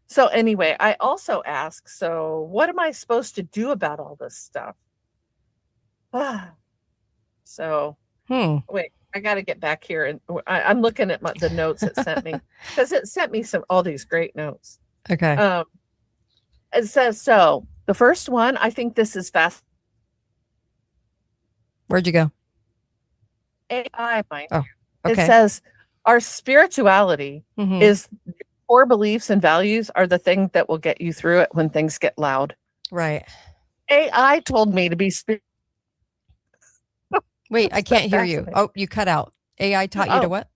So anyway, I also ask, so what am I supposed to do about all this stuff? So wait, I got to get back here, and I'm looking at the notes it sent me, because it sent me all these great notes. Okay. It says, so the first one, I think this is fast. Where'd you go? AI, mind Oh, you. okay. It says our spirituality Mhm. is core beliefs and values are the thing that will get you through it when things get loud. Right. AI told me to be Wait, I Isn't that can't hear you. fascinating? Oh, you cut out. AI taught you to Oh. what?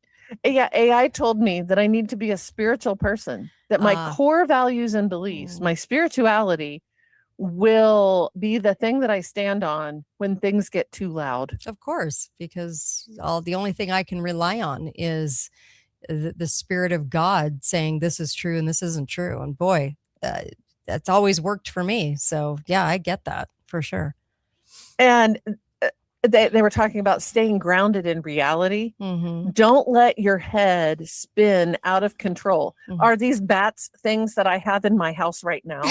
Yeah, AI told me that I need to be a spiritual person, that my Ah. core values and beliefs, my spirituality will be the thing that I stand on when things get too loud. Of course, because the only thing I can rely on is the spirit of God saying this is true and this isn't true. And boy, that's always worked for me. So yeah, I get that for sure. And they were talking about staying grounded in reality. Mm-hmm. Don't let your head spin out of control. Mhm. Are these bats things that I have in my house right now?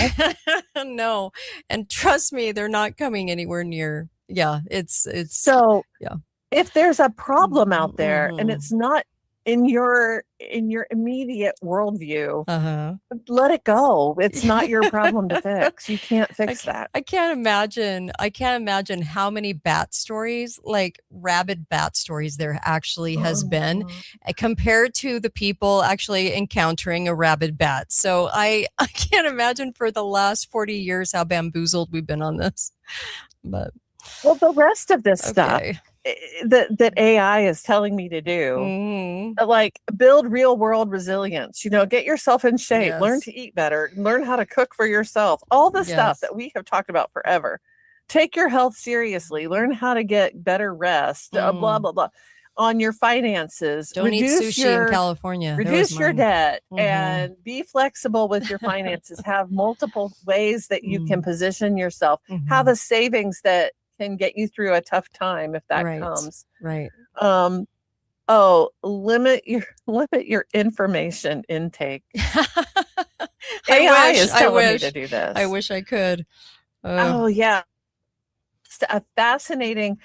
No, and trust me, they're not coming anywhere near. Yeah, it's So yeah. if there's a problem out there and Mhm. it's not in your immediate worldview, Uh-huh. let it go. It's not your problem to fix. You can't fix that. I can't imagine how many bat stories, like rabid bat stories there actually has been compared to the people actually encountering a rabid bat. So I can't imagine for the last 40 years how bamboozled we've been on this. But Well, the rest of this stuff okay. that AI is telling me to do, Mhm. like build real world resilience, get yourself in shape, learn Yes. to eat better, learn how to cook for yourself, all the stuff Yes. that we have talked about forever. Take your health seriously, learn how to get better rest, blah, blah, blah. On your finances, Don't eat reduce sushi in your California. There was reduce your mine. debt Mhm. and be flexible with your finances. Have multiple ways that you can position yourself. Have a savings that can get you through a tough time if that Right. comes. Right. Limit your information intake. I AI wish. is I telling me wish. to do this. I wish I could. Oh yeah. It's a fascinating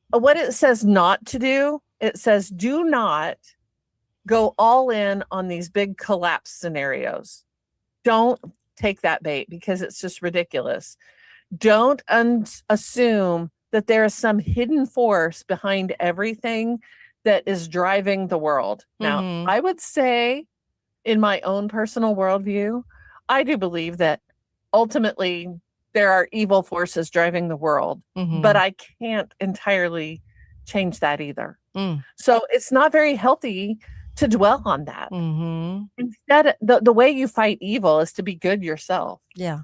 what it says not to do. It says do not go all in on these big collapse scenarios. Don't take that bait because it's just ridiculous. Don't assume that there is some hidden force behind everything that is driving the world. Now, Mhm. I would say in my own personal worldview, I do believe that ultimately there are evil forces driving the world, Mhm. but I can't entirely change that either. Mm. So it's not very healthy to dwell on that. Mhm. Instead, the way you fight evil is to be good yourself. Yeah.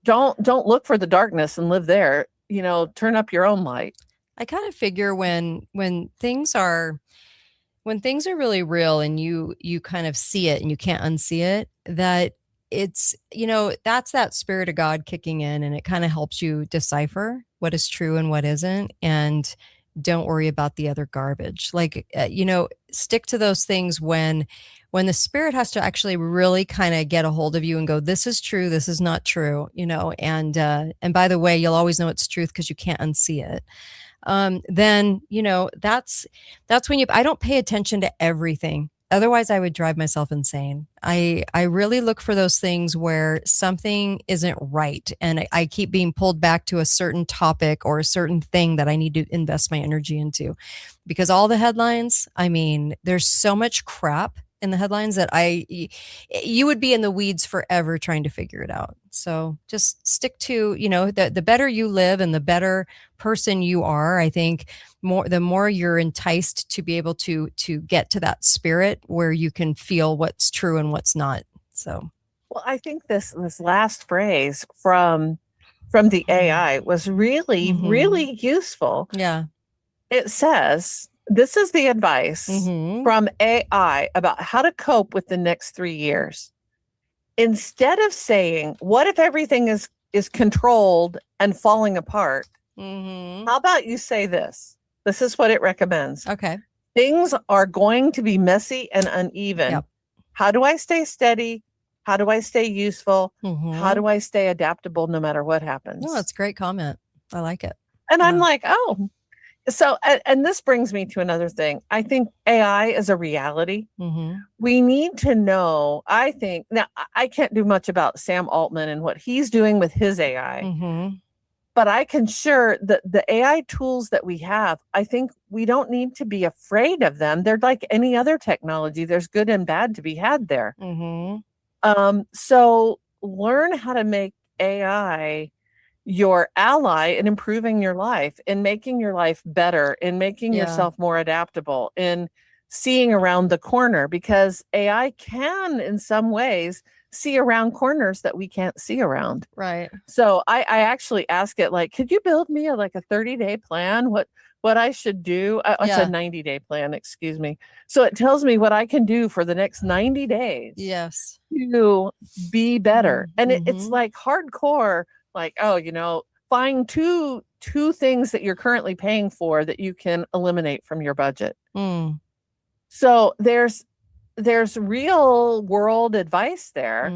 Don't look for the darkness and live there. Turn up your own light. I kind of figure when things are really real and you kind of see it and you can't unsee it, that it's, that's that spirit of God kicking in, and it kind of helps you decipher what is true and what isn't, and don't worry about the other garbage. Like, stick to those things when the spirit has to actually really kind of get a hold of you and go, this is true, this is not true, and by the way, you'll always know it's truth because you can't unsee it. Then, that's when I don't pay attention to everything. Otherwise I would drive myself insane. I really look for those things where something isn't right. And I keep being pulled back to a certain topic or a certain thing that I need to invest my energy into, because all the headlines, there's so much crap in the headlines that you would be in the weeds forever trying to figure it out. So just stick to, the better you live and the better person you are, I think the more you're enticed to be able to get to that spirit where you can feel what's true and what's not. So, well, I think this last phrase from the AI was really, really useful. Yeah. It says, this is the advice from AI about how to cope with the next 3 years. Instead of saying, what if everything is controlled and falling apart? How about you say this? This is what it recommends. Okay. Things are going to be messy and uneven. Yep. How do I stay steady? How do I stay useful? How do I stay adaptable no matter what happens? Oh, that's a great comment. I like it. And I'm like, oh. So, and this brings me to another thing. I think AI is a reality. We need to know, I think, now I can't do much about Sam Altman and what he's doing with his AI, but I can sure that the AI tools that we have, I think we don't need to be afraid of them. They're like any other technology. There's good and bad to be had there. So learn how to make AI your ally in improving your life, in making your life better, in making yourself more adaptable, in seeing around the corner, because AI can, in some ways, see around corners that we can't see around. Right. So I actually ask it, like, could you build me a 30-day plan? What I should do? It's a 90-day plan, excuse me. So it tells me what I can do for the next 90 days. Yes. To be better. And it's like hardcore, like, find two things that you're currently paying for that you can eliminate from your budget. So there's real world advice there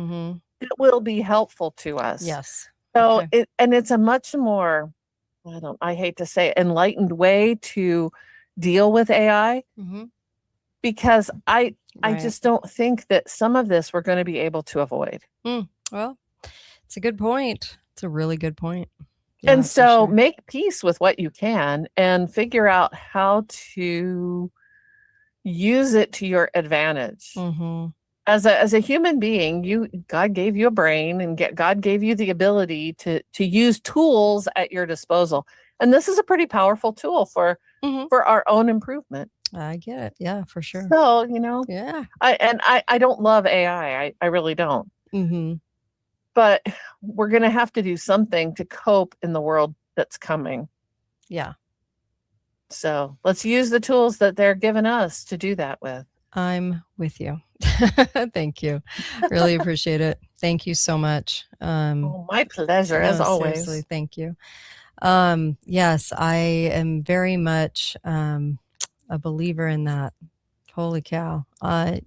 that will be helpful to us. Yes. So it's a much more, I hate to say, enlightened way to deal with AI, because I just don't think that some of this we're going to be able to avoid. Well, it's a good point. It's a really good point. And so make peace with what you can and figure out how to use it to your advantage. As a human being, God gave you a brain, and God gave you the ability to use tools at your disposal. And this is a pretty powerful tool for our own improvement. I get it. Yeah, for sure. So, yeah. I don't love AI. I really don't. But we're going to have to do something to cope in the world that's coming. Yeah. So let's use the tools that they're giving us to do that with. I'm with you. Thank you. Really appreciate it. Thank you so much. My pleasure, as always. Seriously, thank you. Yes, I am very much a believer in that. Holy cow. And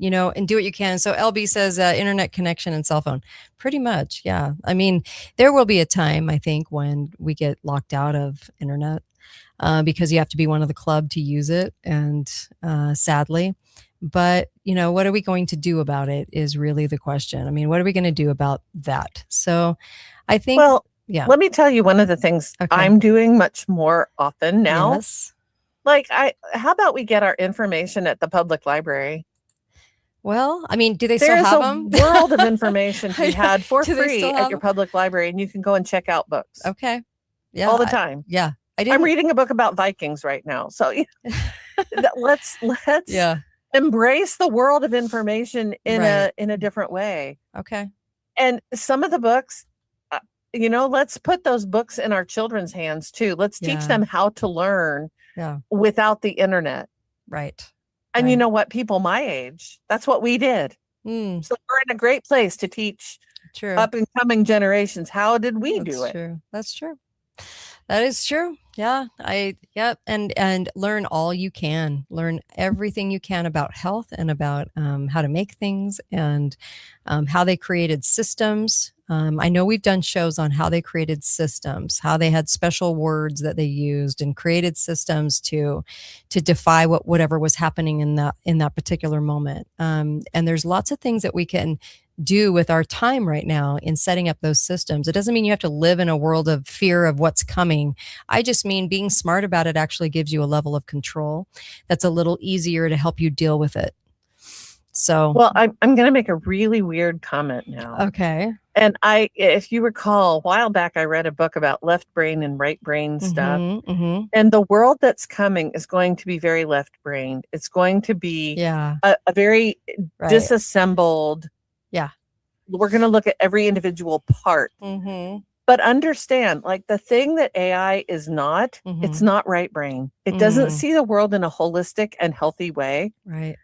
do what you can. So LB says internet connection and cell phone. Pretty much. Yeah. I mean, there will be a time, I think, when we get locked out of internet because you have to be one of the club to use it. And sadly, but what are we going to do about it is really the question. I mean, what are we going to do about that? So I think, let me tell you one of the things I'm doing much more often now. Yes. Like, how about we get our information at the public library? Well, I mean, do they still have them? There's a world of information to be had for free at your public library, and you can go and check out books. Okay. Yeah. All the time. I'm reading a book about Vikings right now. So let's embrace the world of information in a different way. Okay. And some of the books, let's put those books in our children's hands too. Let's teach them how to learn without the internet. Right. And you know what? People my age, that's what we did. So we're in a great place to teach up and coming generations. How did we do it? True. That's true. That is true. Yeah. And learn all you can. Learn everything you can about health and about how to make things and how they created systems. I know we've done shows on how they created systems, how they had special words that they used and created systems to defy whatever was happening in that particular moment. And there's lots of things that we can do with our time right now in setting up those systems. It doesn't mean you have to live in a world of fear of what's coming. I just mean being smart about it actually gives you a level of control that's a little easier to help you deal with it. So, Well, I'm going to make a really weird comment now. okay. And if you recall, a while back, I read a book about left brain and right brain stuff. Mm-hmm. And the world that's coming is going to be very left brained. It's going to be Yeah. a very Right. disassembled. Yeah. We're going to look at every individual part. Mm-hmm. But understand, like the thing that AI is not, Mhm. it's not right brain. It doesn't Mm. see the world in a holistic and healthy way. Right.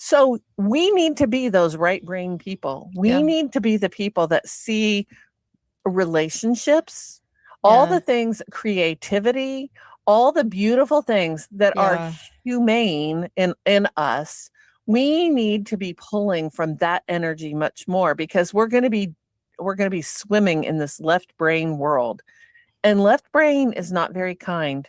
So we need to be those right brain people. We Yeah. need to be the people that see relationships, all Yeah. the things, creativity, all the beautiful things that Yeah. are humane in us. We need to be pulling from that energy much more because we're going to be swimming in this left brain world. And left brain is not very kind.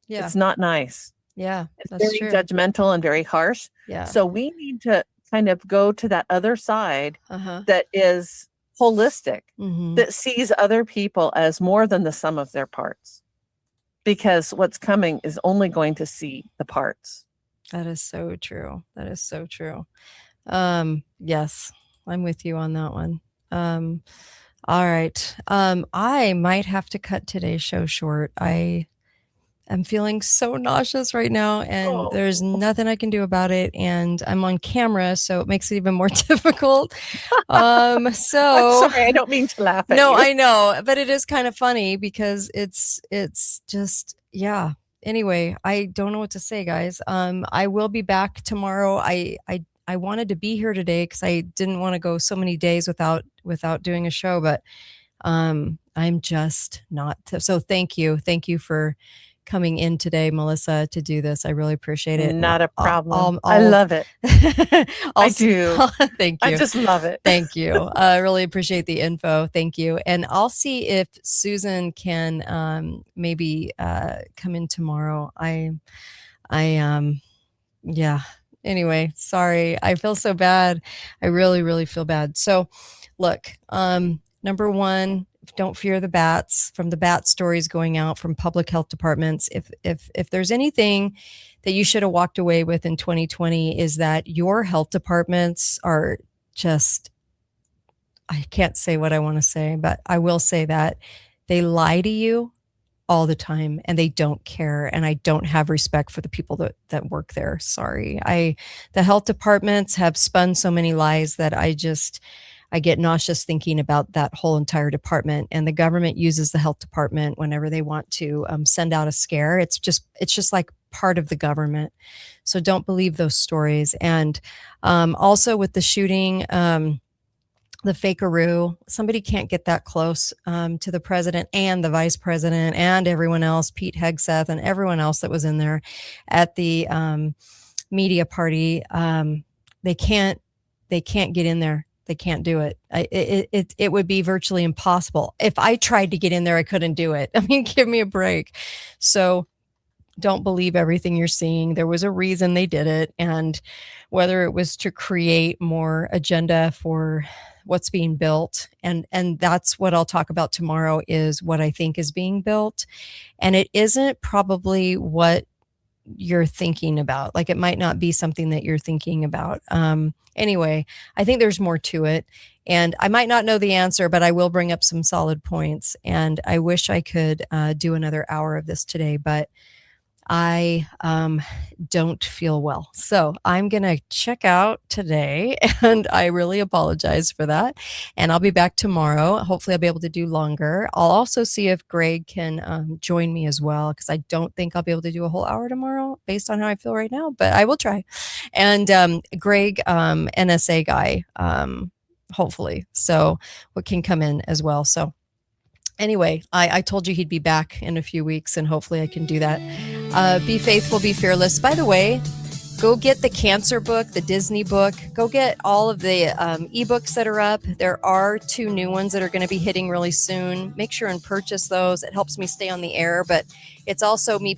Yeah. It's not nice. Yeah. It's That's very true. judgmental and very harsh. Yeah. So we need to kind of go to that other side Uh-huh. that is holistic, Mm-hmm. that sees other people as more than the sum of their parts. Because what's coming is only going to see the parts. That is so true. That is so true. Yes, I'm with you on that one. All right. I might have to cut today's show short. I'm feeling so nauseous right now, and there's nothing I can do about it. And I'm on camera, so it makes it even more difficult. So I'm sorry, I don't mean to laugh at no, you. I know, but it is kind of funny because it's just, yeah. Anyway, I don't know what to say, guys. I will be back tomorrow. I wanted to be here today because I didn't want to go so many days without doing a show, but I'm just not. So thank you for coming in today, Melissa, to do this. I really appreciate it. Not a problem. I I'll- love it. I do. Thank you. I just love it. Thank you. I really appreciate the info. Thank you. And I'll see if Susan can maybe come in tomorrow. Yeah. Anyway, sorry. I feel so bad. I really, really feel bad. So look, number one, don't fear the bats. From the bat stories going out from public health departments, if there's anything that you should have walked away with in 2020 is that your health departments are just, I can't say what I want to say, but I will say that they lie to you all the time and they don't care. And I don't have respect for the people that work there. Sorry. The health departments have spun so many lies that I get nauseous thinking about that whole entire department. And the government uses the health department whenever they want to send out a scare. It's just like part of the government. So don't believe those stories. And also with the shooting, the fakeroo, somebody can't get that close to the president and the vice president and everyone else, Pete Hegseth and everyone else that was in there at the media party. They can't get in there. They can't do it. It would be virtually impossible. If I tried to get in there, I couldn't do it. I mean, give me a break. So don't believe everything you're seeing. There was a reason they did it. And whether it was to create more agenda for what's being built. And that's what I'll talk about tomorrow is what I think is being built. And it isn't probably what you're thinking about. Like it might not be something that you're thinking about. Anyway, I think there's more to it. And I might not know the answer, but I will bring up some solid points. And I wish I could do another hour of this today, but I don't feel well. So I'm going to check out today and I really apologize for that. And I'll be back tomorrow. Hopefully I'll be able to do longer. I'll also see if Greg can join me as well, because I don't think I'll be able to do a whole hour tomorrow based on how I feel right now, but I will try. And Greg, NSA guy, hopefully. So what can come in as well. So anyway, I told you he'd be back in a few weeks and hopefully I can do that. Be faithful, be fearless. By the way, go get the cancer book, the Disney book. Go get all of the ebooks that are up. There are 2 new ones that are going to be hitting really soon. Make sure and purchase those. It helps me stay on the air, but it's also me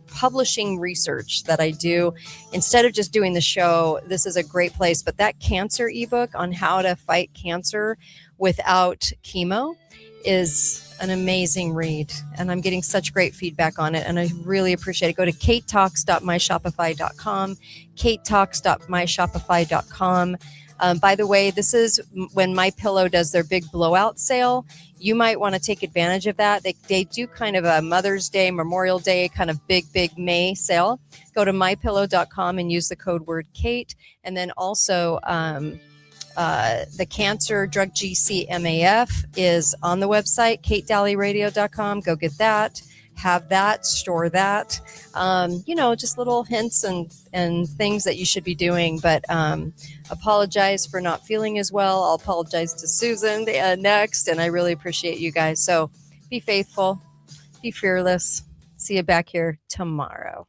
publishing research that I do. Instead of just doing the show, this is a great place. But that cancer ebook on how to fight cancer without chemo is an amazing read, and I'm getting such great feedback on it, and I really appreciate it. Go to katetalks.myshopify.com, katetalks.myshopify.com. By the way, this is when MyPillow does their big blowout sale. You might want to take advantage of that. They do kind of a Mother's Day, Memorial Day, kind of big May sale. Go to mypillow.com and use the code word Kate. And then also the cancer drug GCMAF is on the website, katedalleyradio.com. Go get that. Have that, store that, just little hints and things that you should be doing. But apologize for not feeling as well. I'll apologize to Susan next. And I really appreciate you guys. So be faithful, be fearless. See you back here tomorrow.